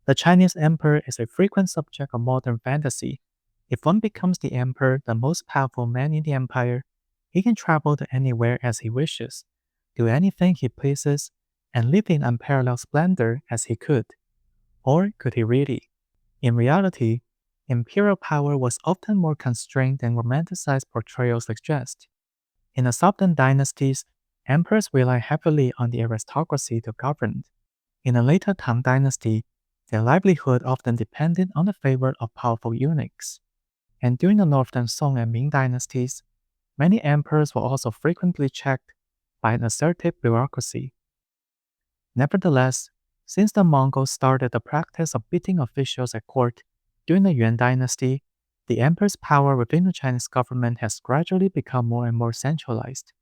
The Chinese emperor is a frequent subject of modern fantasy. If one becomes the emperor, the most powerful man in the empire, he can travel to anywhere as he wishes, do anything he pleases, and live in unparalleled splendor as he could. Or could he really? In reality, imperial power was often more constrained than romanticized portrayals suggest. In the southern dynasties, emperors relied heavily on the aristocracy to govern. In the later Tang dynasty, their livelihood often depended on the favor of powerful eunuchs. And during the northern Song and Ming dynasties, many emperors were also frequently checked by an assertive bureaucracy. Nevertheless, since the Mongols started the practice of beating officials at court during the Yuan dynasty, the emperor's power within the Chinese government has gradually become more and more centralized.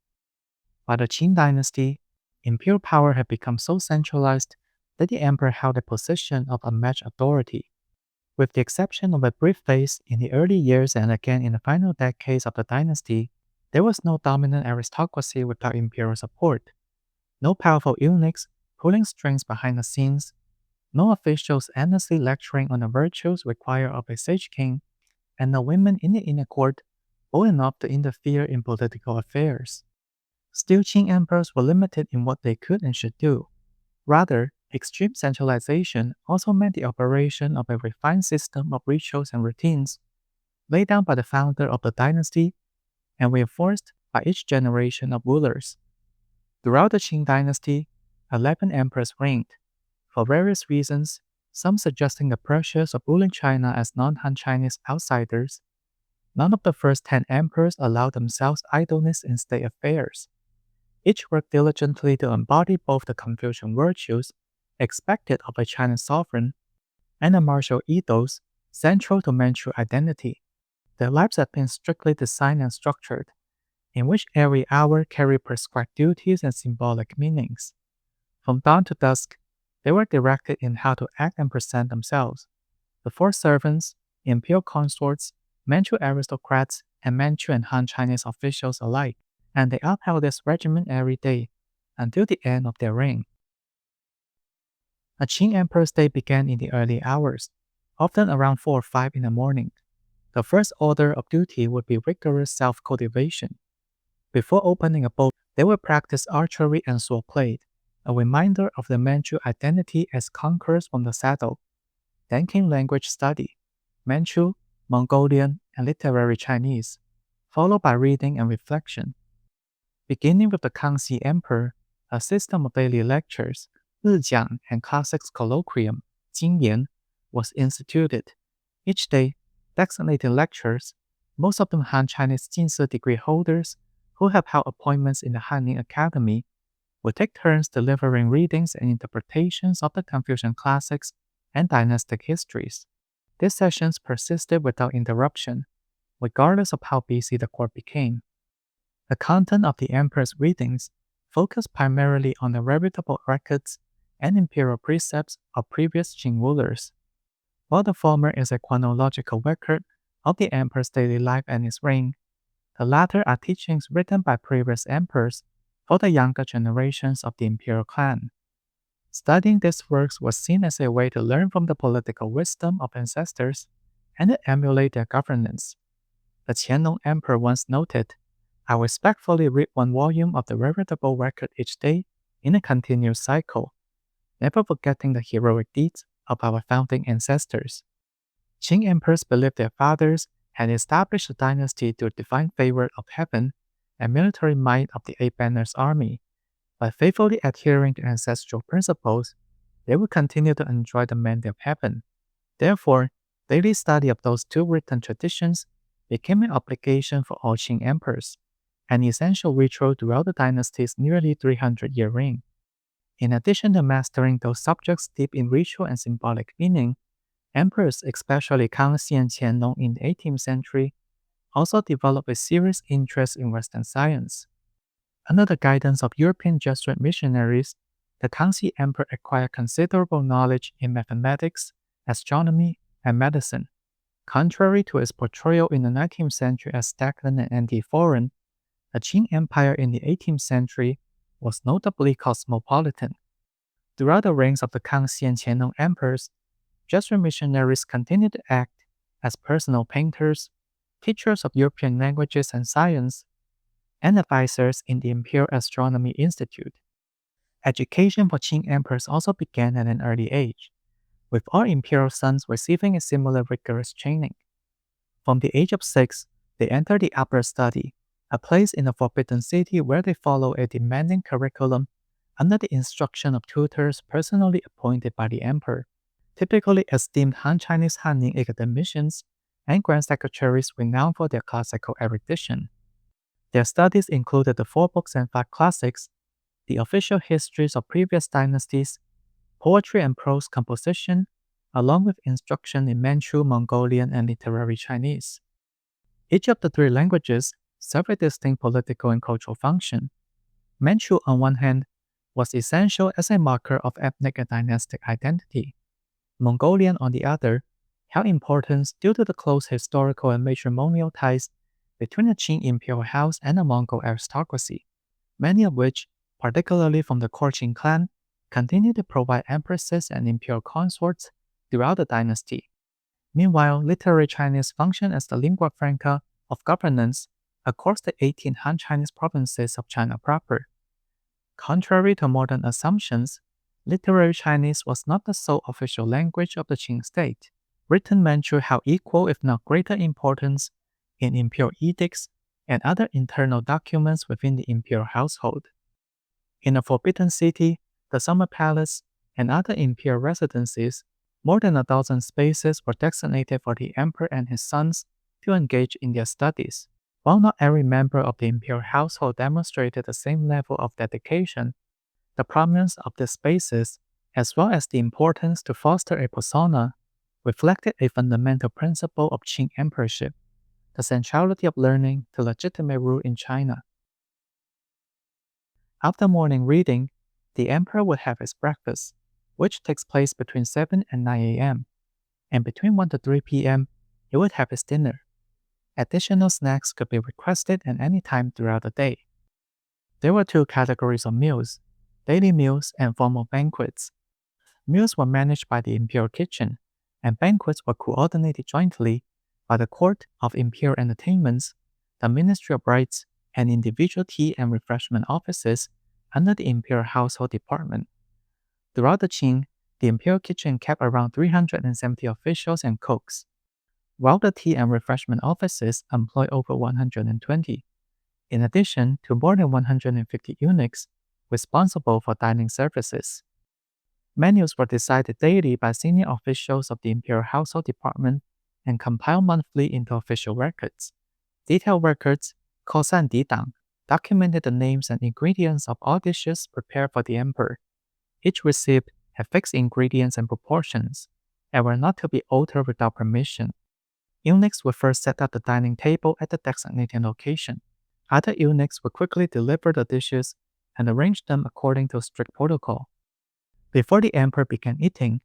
By the Qing dynasty, imperial power had become so centralized that the emperor held a position of unmatched authority. With the exception of a brief phase in the early years and again in the final decades of the dynasty, there was no dominant aristocracy without imperial support. No powerful eunuchs pulling strings behind the scenes, no officials endlessly lecturing on the virtues required of a sage king, and no women in the inner court bold enough to interfere in political affairs. Still, Qing emperors were limited in what they could and should do. Rather, extreme centralization also meant the operation of a refined system of rituals and routines, laid down by the founder of the dynasty and reinforced by each generation of rulers. Throughout the Qing dynasty, 11 emperors reigned. For various reasons, some suggesting the pressures of ruling China as non-Han Chinese outsiders, none of the first 10 emperors allowed themselves idleness in state affairs. Each worked diligently to embody both the Confucian virtues expected of a Chinese sovereign and the martial ethos central to Manchu identity. Their lives had been strictly designed and structured, in which every hour carried prescribed duties and symbolic meanings. From dawn to dusk, they were directed in how to act and present themselves. Before servants, imperial consorts, Manchu aristocrats, and Manchu and Han Chinese officials alike, and they upheld this regimen every day until the end of their reign. A Qing emperor's day began in the early hours, often around 4 or 5 in the morning. The first order of duty would be rigorous self-cultivation. Before opening a boat, they would practice archery and swordplay, a reminder of the Manchu identity as conquerors from the saddle. Then came language study, Manchu, Mongolian, and literary Chinese, followed by reading and reflection. Beginning with the Kangxi Emperor, a system of daily lectures, richang, and classics colloquium, Jingyan, was instituted. Each day, designated lectures, most of them Han Chinese Jinsi degree holders who have held appointments in the Hanning Academy, would take turns delivering readings and interpretations of the Confucian classics and dynastic histories. These sessions persisted without interruption, regardless of how busy the court became. The content of the emperor's readings focused primarily on the reputable records and imperial precepts of previous Qing rulers. While the former is a chronological record of the emperor's daily life and his reign, the latter are teachings written by previous emperors for the younger generations of the imperial clan. Studying these works was seen as a way to learn from the political wisdom of ancestors and to emulate their governance. The Qianlong emperor once noted, "I respectfully read one volume of the veritable record each day in a continuous cycle, never forgetting the heroic deeds of our founding ancestors." Qing emperors believed their fathers had established a dynasty through divine favor of heaven and military might of the Eight Banners Army. By faithfully adhering to ancestral principles, they would continue to enjoy the mandate of heaven. Therefore, daily study of those two written traditions became an obligation for all Qing emperors, an essential ritual throughout the dynasty's nearly 300-year reign. In addition to mastering those subjects deep in ritual and symbolic meaning, emperors, especially Kangxi and Qianlong in the 18th century, also developed a serious interest in Western science. Under the guidance of European Jesuit missionaries, the Kangxi Emperor acquired considerable knowledge in mathematics, astronomy, and medicine. Contrary to its portrayal in the 19th century as stagnant and anti-foreign, the Qing Empire in the 18th century was notably cosmopolitan. Throughout the reigns of the Kangxi and Qianlong emperors, Jesuit missionaries continued to act as personal painters, teachers of European languages and science, and advisors in the Imperial Astronomy Institute. Education for Qing emperors also began at an early age, with all imperial sons receiving a similar rigorous training. From the age of 6, they enter the upper study, a place in the Forbidden City where they follow a demanding curriculum under the instruction of tutors personally appointed by the emperor, typically esteemed Han Chinese Hanning academicians and grand secretaries renowned for their classical erudition. Their studies included the 4 books and 5 classics, the official histories of previous dynasties, poetry and prose composition, along with instruction in Manchu, Mongolian, and literary Chinese. Each of the 3 languages served a distinct political and cultural function. Manchu, on one hand, was essential as a marker of ethnic and dynastic identity. Mongolian, on the other, held importance due to the close historical and matrimonial ties between the Qing imperial house and the Mongol aristocracy, many of which, particularly from the core Qing clan, continued to provide empresses and imperial consorts throughout the dynasty. Meanwhile, literary Chinese functioned as the lingua franca of governance across the 18 Han Chinese provinces of China proper. Contrary to modern assumptions, literary Chinese was not the sole official language of the Qing state. Written Manchu held equal if not greater importance in imperial edicts and other internal documents within the imperial household. In the Forbidden City, the Summer Palace, and other imperial residences, more than 1,000 spaces were designated for the emperor and his sons to engage in their studies. While not every member of the imperial household demonstrated the same level of dedication, the prominence of the spaces, as well as the importance to foster a persona, reflected a fundamental principle of Qing emperorship, the centrality of learning to legitimate rule in China. After morning reading, the emperor would have his breakfast, which takes place between 7 and 9 a.m., and between 1 to 3 p.m., he would have his dinner. Additional snacks could be requested at any time throughout the day. There were 2 categories of meals: daily meals and formal banquets. Meals were managed by the imperial kitchen, and banquets were coordinated jointly by the Court of Imperial Entertainments, the Ministry of Rites, and individual tea and refreshment offices under the Imperial Household Department. Throughout the Qing, the imperial kitchen kept around 370 officials and cooks, while the tea and refreshment offices employ over 120, in addition to more than 150 eunuchs responsible for dining services. Menus were decided daily by senior officials of the Imperial Household Department and compiled monthly into official records. Detailed records, called Dang, documented the names and ingredients of all dishes prepared for the emperor. Each receipt had fixed ingredients and proportions, and were not to be altered without permission. Eunuchs would first set up the dining table at the designated location. Other eunuchs would quickly deliver the dishes and arrange them according to strict protocol. Before the emperor began eating,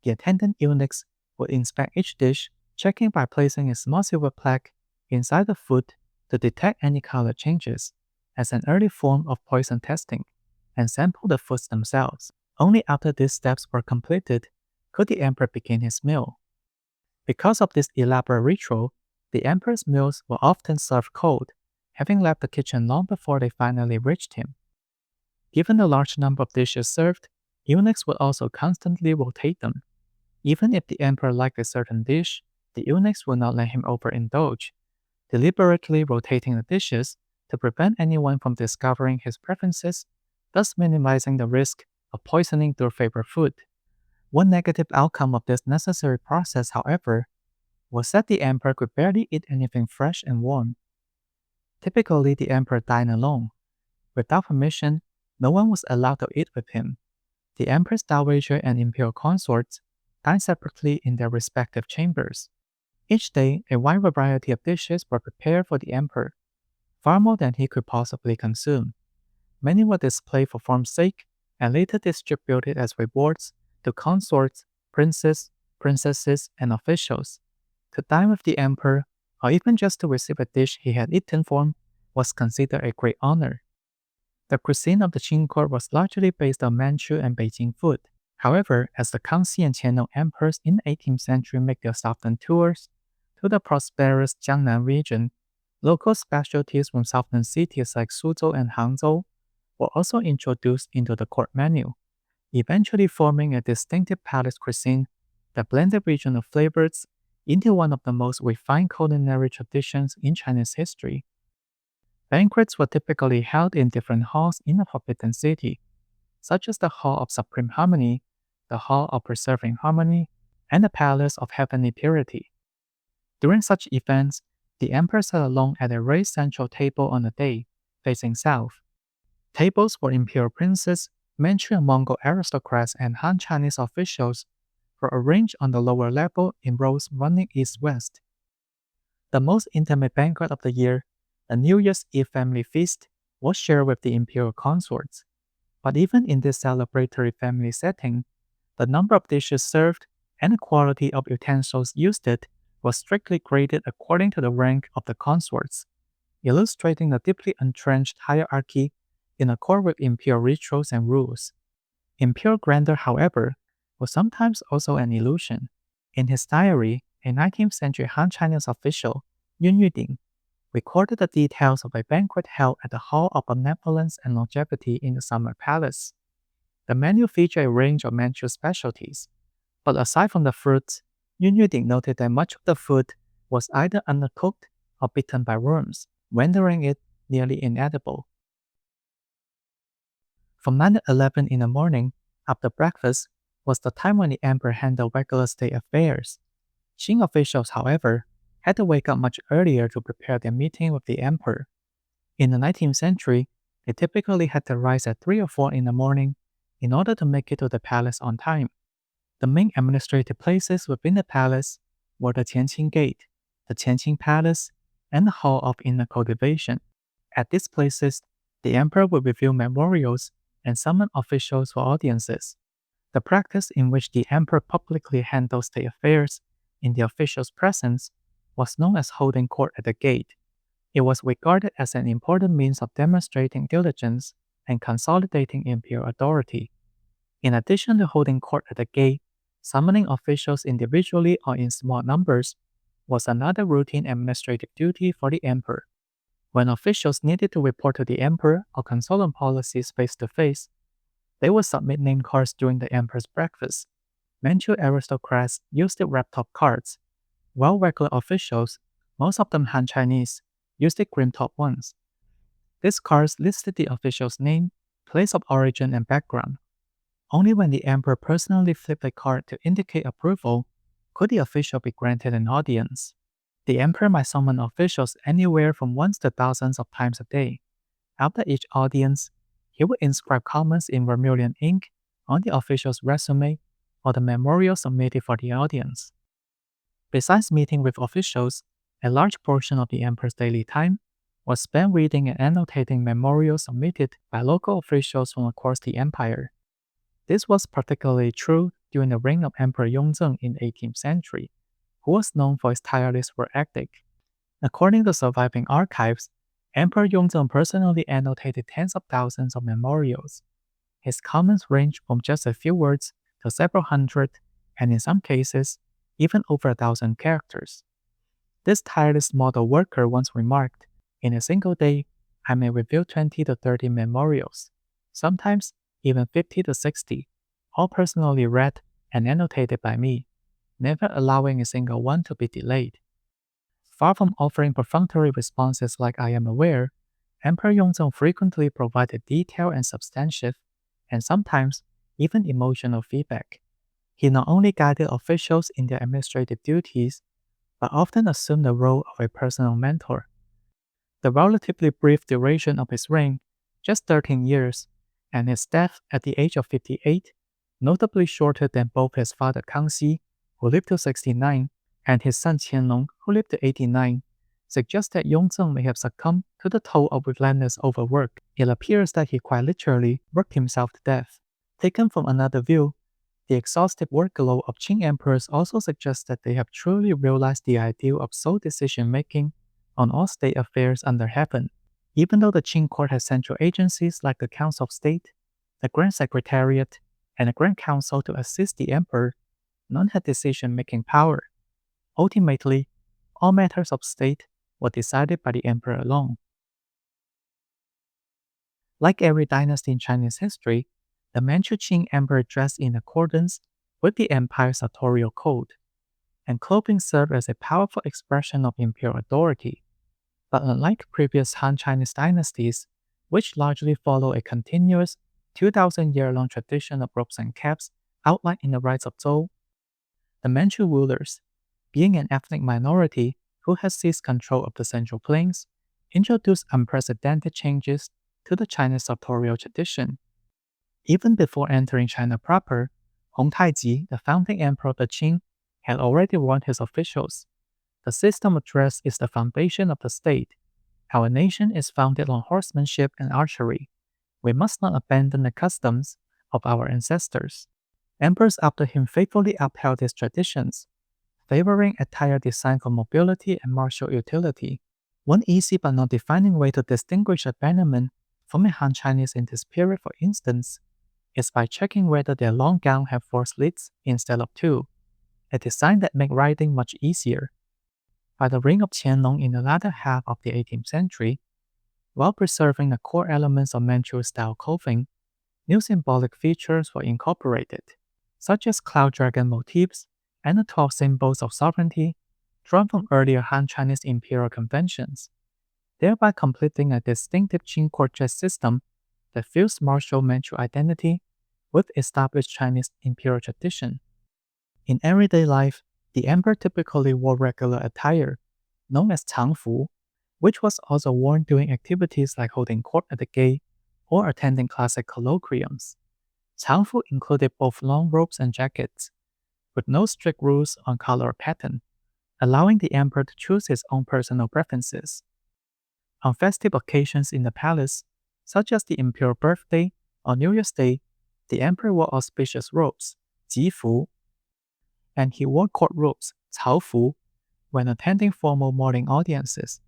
the attendant eunuchs would inspect each dish, checking by placing a small silver plaque inside the food to detect any color changes, as an early form of poison testing, and sample the foods themselves. Only after these steps were completed could the emperor begin his meal. Because of this elaborate ritual, the emperor's meals were often served cold, having left the kitchen long before they finally reached him. Given the large number of dishes served, eunuchs would also constantly rotate them. Even if the emperor liked a certain dish, the eunuchs would not let him overindulge, deliberately rotating the dishes to prevent anyone from discovering his preferences, thus minimizing the risk of poisoning their favorite food. One negative outcome of this necessary process, however, was that the emperor could barely eat anything fresh and warm. Typically, the emperor dined alone. Without permission, no one was allowed to eat with him. The empress dowager and imperial consorts dined separately in their respective chambers. Each day, a wide variety of dishes were prepared for the emperor, far more than he could possibly consume. Many were displayed for form's sake and later distributed as rewards to consorts, princes, princesses, and officials. To dine with the emperor, or even just to receive a dish he had eaten from, was considered a great honor. The cuisine of the Qing court was largely based on Manchu and Beijing food. However, as the Kangxi and Qianlong emperors in the 18th century make their southern tours to the prosperous Jiangnan region, local specialties from southern cities like Suzhou and Hangzhou were also introduced into the court menu, eventually forming a distinctive palace cuisine that blended regional flavors into one of the most refined culinary traditions in Chinese history. Banquets were typically held in different halls in the Forbidden City, such as the Hall of Supreme Harmony, the Hall of Preserving Harmony, and the Palace of Heavenly Purity. During such events, the emperor sat alone at a raised central table on a day, facing south. Tables for imperial princes, Manchu and Mongol aristocrats, and Han Chinese officials were arranged on the lower level in rows running east-west. The most intimate banquet of the year, the New Year's Eve family feast, was shared with the imperial consorts. But even in this celebratory family setting, the number of dishes served and the quality of utensils used was strictly graded according to the rank of the consorts, illustrating the deeply entrenched hierarchy in accord with imperial rituals and rules. Imperial grandeur, however, was sometimes also an illusion. In his diary, a 19th century Han Chinese official, Yun Yuding, recorded the details of a banquet held at the Hall of Benevolence and Longevity in the Summer Palace. The menu featured a range of Manchu specialties, but aside from the fruits, Yun Yuding noted that much of the food was either undercooked or bitten by worms, rendering it nearly inedible. From 9 to 11 in the morning, after breakfast, was the time when the emperor handled regular state affairs. Qing officials, however, had to wake up much earlier to prepare their meeting with the emperor. In the 19th century, they typically had to rise at 3 or 4 in the morning in order to make it to the palace on time. The main administrative places within the palace were the Qianqing Gate, the Qianqing Palace, and the Hall of Inner Cultivation. At these places, the emperor would reveal memorials and summon officials for audiences. The practice in which the emperor publicly handled state affairs in the official's presence was known as holding court at the gate. It was regarded as an important means of demonstrating diligence and consolidating imperial authority. In addition to holding court at the gate, summoning officials individually or in small numbers was another routine administrative duty for the emperor. When officials needed to report to the emperor or consult on policies face to face, they would submit name cards during the emperor's breakfast. Manchu aristocrats used the wrap-top cards, while regular officials, most of them Han Chinese, used the cream-top ones. These cards listed the official's name, place of origin, and background. Only when the emperor personally flipped a card to indicate approval could the official be granted an audience. The emperor might summon officials anywhere from ones to thousands of times a day. After each audience, he would inscribe comments in vermilion ink on the official's resume or the memorial submitted for the audience. Besides meeting with officials, a large portion of the emperor's daily time was spent reading and annotating memorials submitted by local officials from across the empire. This was particularly true during the reign of Emperor Yongzheng in the 18th century, who was known for his tireless work ethic. According to surviving archives, Emperor Yongzheng personally annotated tens of thousands of memorials. His comments ranged from just a few words to several hundred, and in some cases, even over 1,000 characters. This tireless model worker once remarked, "In a single day, I may review 20 to 30 memorials, sometimes even 50 to 60, all personally read and annotated by me, never allowing a single one to be delayed." Far from offering perfunctory responses like "I am aware," Emperor Yongzheng frequently provided detailed and substantive, and sometimes even emotional feedback. He not only guided officials in their administrative duties, but often assumed the role of a personal mentor. The relatively brief duration of his reign, just 13 years, and his death at the age of 58, notably shorter than both his father Kangxi, who lived to 69, and his son Qianlong, who lived to 89, suggests that Yongzheng may have succumbed to the toll of relentless overwork. It appears that he quite literally worked himself to death. Taken from another view, the exhaustive workload of Qing emperors also suggests that they have truly realized the ideal of sole decision-making on all state affairs under heaven. Even though the Qing court has central agencies like the Council of State, the Grand Secretariat, and a Grand Council to assist the emperor. None had decision-making power. Ultimately, all matters of state were decided by the emperor alone. Like every dynasty in Chinese history, the Manchu Qing emperor dressed in accordance with the empire's sartorial code, and clothing served as a powerful expression of imperial authority. But unlike previous Han Chinese dynasties, which largely follow a continuous 2,000-year-long tradition of robes and caps outlined in the rites of Zhou, the Manchu rulers, being an ethnic minority who had seized control of the Central Plains, introduced unprecedented changes to the Chinese sartorial tradition. Even before entering China proper, Hong Taiji, the founding emperor of the Qing, had already warned his officials. The system of dress is the foundation of the state. Our nation is founded on horsemanship and archery. We must not abandon the customs of our ancestors. Emperors after him faithfully upheld these traditions, favoring attire designed for mobility and martial utility. One easy but not defining way to distinguish a bannerman from a Han Chinese in this period, for instance, is by checking whether their long gown have 4 slits instead of 2, a design that made riding much easier. By the reign of Qianlong in the latter half of the 18th century, while preserving the core elements of Manchu-style clothing, new symbolic features were incorporated, such as cloud dragon motifs and the 12 symbols of sovereignty drawn from earlier Han Chinese imperial conventions, thereby completing a distinctive Qing court dress system that fused martial Manchu identity with established Chinese imperial tradition. In everyday life, the emperor typically wore regular attire, known as changfu, which was also worn during activities like holding court at the gate or attending classic colloquiums. Changfu included both long robes and jackets, with no strict rules on color or pattern, allowing the emperor to choose his own personal preferences. On festive occasions in the palace, such as the imperial birthday or New Year's Day, the emperor wore auspicious robes, jifu, and he wore court robes, caofu, when attending formal morning audiences.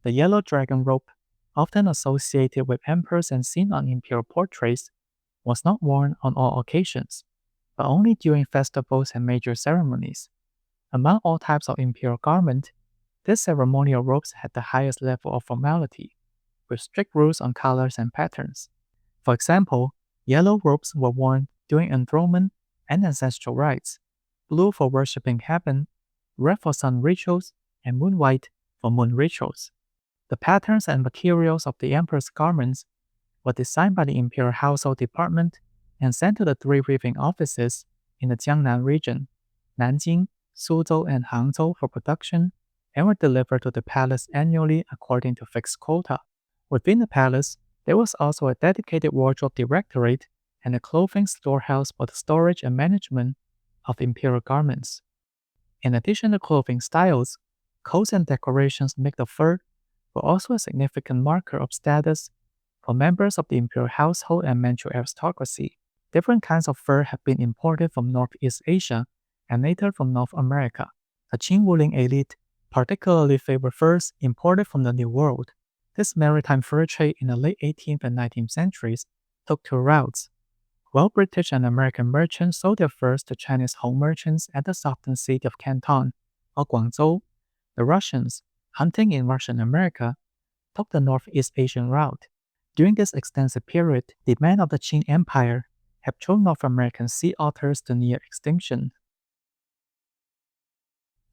The yellow dragon robe, often associated with emperors and seen on imperial portraits, was not worn on all occasions, but only during festivals and major ceremonies. Among all types of imperial garment, these ceremonial robes had the highest level of formality, with strict rules on colors and patterns. For example, yellow robes were worn during enthronement and ancestral rites, blue for worshipping heaven, red for sun rituals, and moon white for moon rituals. The patterns and materials of the emperor's garments were designed by the Imperial Household Department and sent to the 3 weaving offices in the Jiangnan region, Nanjing, Suzhou, and Hangzhou for production, and were delivered to the palace annually according to fixed quota. Within the palace, there was also a dedicated wardrobe directorate and a clothing storehouse for the storage and management of imperial garments. In addition to clothing styles, coats and decorations made of fur were also a significant marker of status for members of the imperial household and Manchu aristocracy. Different kinds of fur have been imported from Northeast Asia and later from North America. The Qing ruling elite particularly favored furs imported from the New World. This maritime fur trade in the late 18th and 19th centuries took 2 routes. While British and American merchants sold their furs to Chinese home merchants at the southern city of Canton or Guangzhou, the Russians, hunting in Russian America, took the Northeast Asian route. During this extensive period, the men of the Qing Empire have drove North American sea otters to near extinction.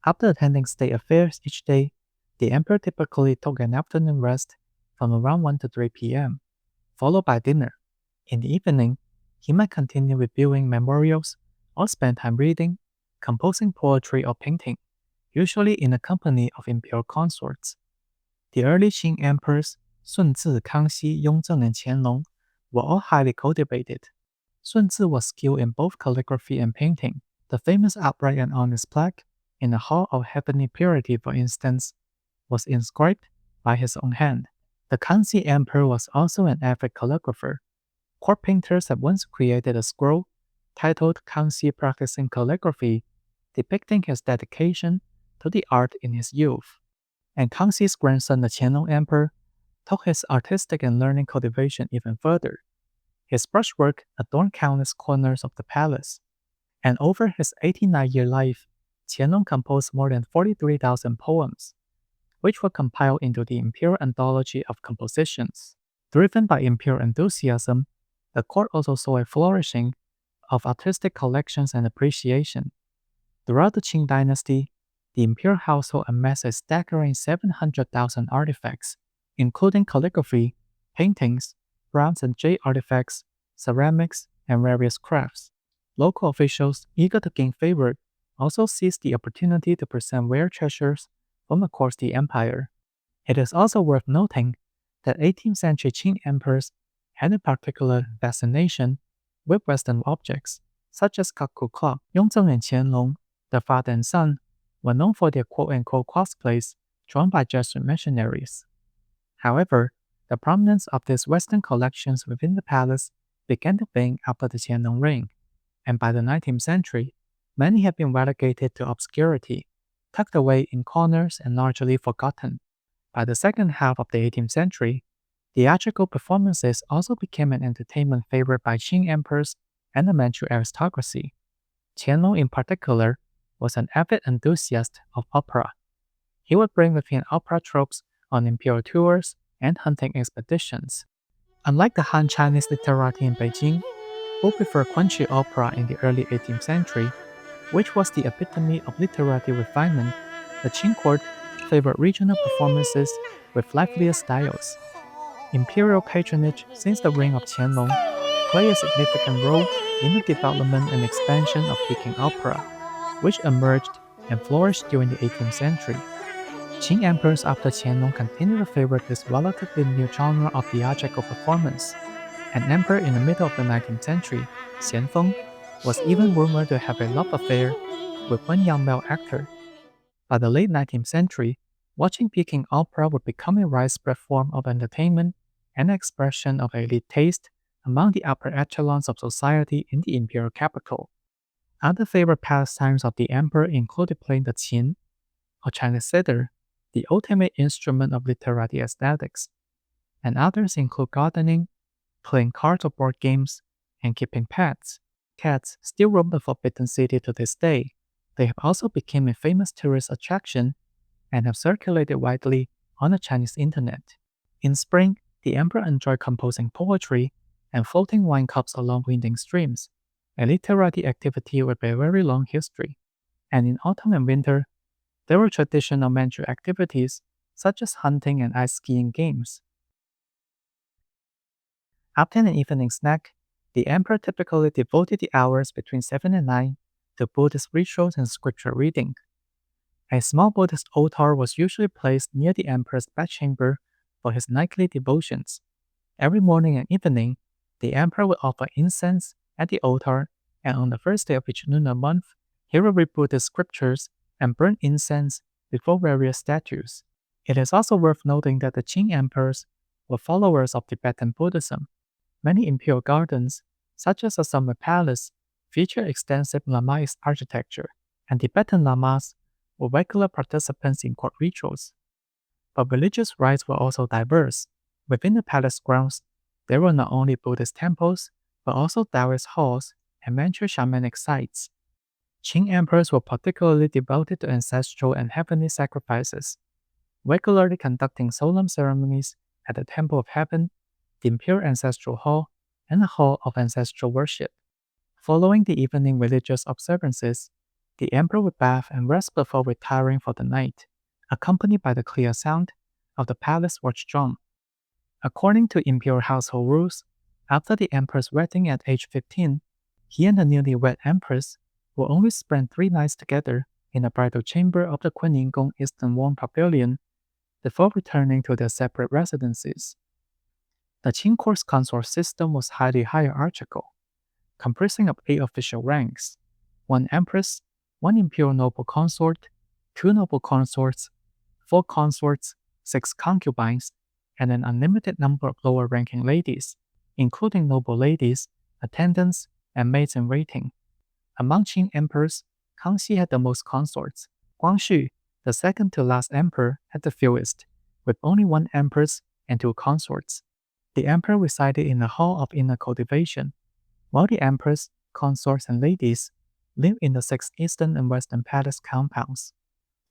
After attending state affairs each day, the emperor typically took an afternoon rest from around 1 to 3 p.m., followed by dinner. In the evening, he might continue reviewing memorials or spend time reading, composing poetry or painting, usually in the company of imperial consorts. The early Qing emperors, Sunzi, Kangxi, Yongzheng, and Qianlong, were all highly cultivated. Sunzi was skilled in both calligraphy and painting. The famous upright and honest plaque in the Hall of Heavenly Purity, for instance, was inscribed by his own hand. The Kangxi emperor was also an avid calligrapher. Court painters had once created a scroll titled Kangxi Practicing Calligraphy, depicting his dedication to the art in his youth. And Kangxi's grandson, the Qianlong emperor, took his artistic and learning cultivation even further. His brushwork adorned countless corners of the palace, and over his 89-year life, Qianlong composed more than 43,000 poems, which were compiled into the Imperial Anthology of Compositions. Driven by imperial enthusiasm, the court also saw a flourishing of artistic collections and appreciation. Throughout the Qing dynasty, the imperial household amassed a staggering 700,000 artifacts, including calligraphy, paintings, bronze and jade artifacts, ceramics, and various crafts. Local officials, eager to gain favor, also seized the opportunity to present rare treasures from across the empire. It is also worth noting that 18th century Qing emperors had a particular fascination with Western objects, such as cuckoo clock. Yongzheng and Qianlong, the father and son, were known for their quote-unquote cosplays drawn by Jesuit missionaries. However, the prominence of these Western collections within the palace began to wane after the Qianlong reign, and by the 19th century, many have been relegated to obscurity, tucked away in corners and largely forgotten. By the second half of the 18th century, theatrical performances also became an entertainment favorite by Qing emperors and the Manchu aristocracy. Qianlong, in particular, was an avid enthusiast of opera. He would bring with him opera tropes on imperial tours and hunting expeditions. Unlike the Han Chinese literati in Beijing, who preferred Quanxi opera in the early 18th century, which was the epitome of literary refinement, the Qing court favored regional performances with livelier styles. Imperial patronage since the reign of Qianlong played a significant role in the development and expansion of Peking opera, which emerged and flourished during the 18th century. Qing emperors after Qianlong continued to favor this relatively new genre of theatrical performance. An emperor in the middle of the 19th century, Xianfeng, was even rumored to have a love affair with one young male actor. By the late 19th century, watching Peking opera would become a widespread form of entertainment and expression of elite taste among the upper echelons of society in the imperial capital. Other favorite pastimes of the emperor included playing the qin, or Chinese zither, the ultimate instrument of literary aesthetics, and others include gardening, playing cards or board games, and keeping pets. Cats still roam the Forbidden City to this day. They have also become a famous tourist attraction and have circulated widely on the Chinese internet. In spring, the emperor enjoyed composing poetry and floating wine cups along winding streams, a literary activity with a very long history. And in autumn and winter, there were traditional Manchu activities such as hunting and ice skiing games. After an evening snack, the emperor typically devoted the hours between 7 and 9 to Buddhist rituals and scripture reading. A small Buddhist altar was usually placed near the emperor's bedchamber for his nightly devotions. Every morning and evening, the emperor would offer incense at the altar, and on the first day of each lunar month, he would read Buddhist scriptures and burn incense before various statues. It is also worth noting that the Qing emperors were followers of Tibetan Buddhism. Many imperial gardens, such as the Summer Palace, feature extensive Lamaist architecture, and Tibetan lamas were regular participants in court rituals. But religious rites were also diverse. Within the palace grounds, there were not only Buddhist temples, but also Taoist halls and Manchu shamanic sites. Qing emperors were particularly devoted to ancestral and heavenly sacrifices, regularly conducting solemn ceremonies at the Temple of Heaven, the Imperial Ancestral Hall, and the Hall of Ancestral Worship. Following the evening religious observances, the emperor would bath and rest before retiring for the night, accompanied by the clear sound of the palace watch drum. According to imperial household rules, after the emperor's wedding at age 15, he and the newlywed empress will only spend 3 nights together in the bridal chamber of the Qinggong Eastern Wall Pavilion before returning to their separate residences. The Qing court's consort system was highly hierarchical, comprising of 8 official ranks: 1 empress, 1 imperial noble consort, 2 noble consorts, 4 consorts, 6 concubines, and an unlimited number of lower-ranking ladies, including noble ladies, attendants, and maids-in-waiting. Among Qing emperors, Kangxi had the most consorts. Guangxu, the second to last emperor, had the fewest, with only 1 empress and 2 consorts. The emperor resided in the hall of inner cultivation, while the empress, consorts, and ladies lived in the 6 eastern and western palace compounds.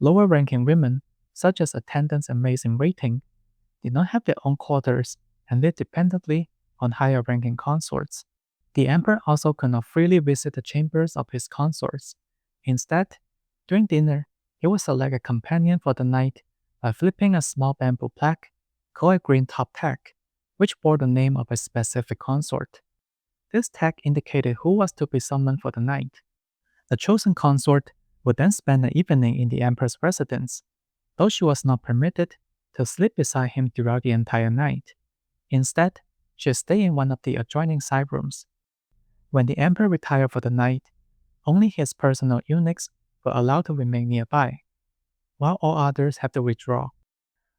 Lower-ranking women, such as attendants and maids in waiting, did not have their own quarters and lived dependently on higher-ranking consorts. The emperor also could not freely visit the chambers of his consorts. Instead, during dinner, he would select a companion for the night by flipping a small bamboo plaque called a green top tag, which bore the name of a specific consort. This tag indicated who was to be summoned for the night. The chosen consort would then spend the evening in the emperor's residence, though she was not permitted to sleep beside him throughout the entire night. Instead, she would stay in one of the adjoining side rooms. When the emperor retired for the night, only his personal eunuchs were allowed to remain nearby, while all others had to withdraw.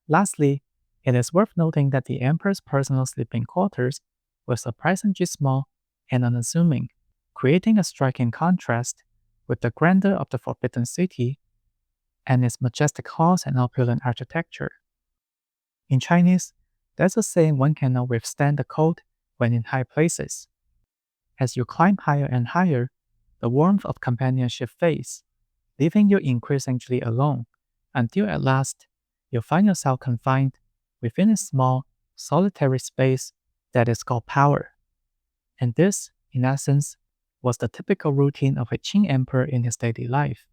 Lastly, it is worth noting that the emperor's personal sleeping quarters were surprisingly small and unassuming, creating a striking contrast with the grandeur of the Forbidden City and its majestic halls and opulent architecture. In Chinese, there's a saying one cannot withstand the cold when in high places. As you climb higher and higher, the warmth of companionship fades, leaving you increasingly alone, until at last you find yourself confined within a small, solitary space that is called power. And this, in essence, was the typical routine of a Qing emperor in his daily life.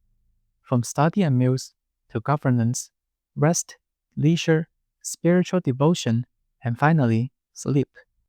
From study and meals to governance, rest, leisure, spiritual devotion, and finally, sleep.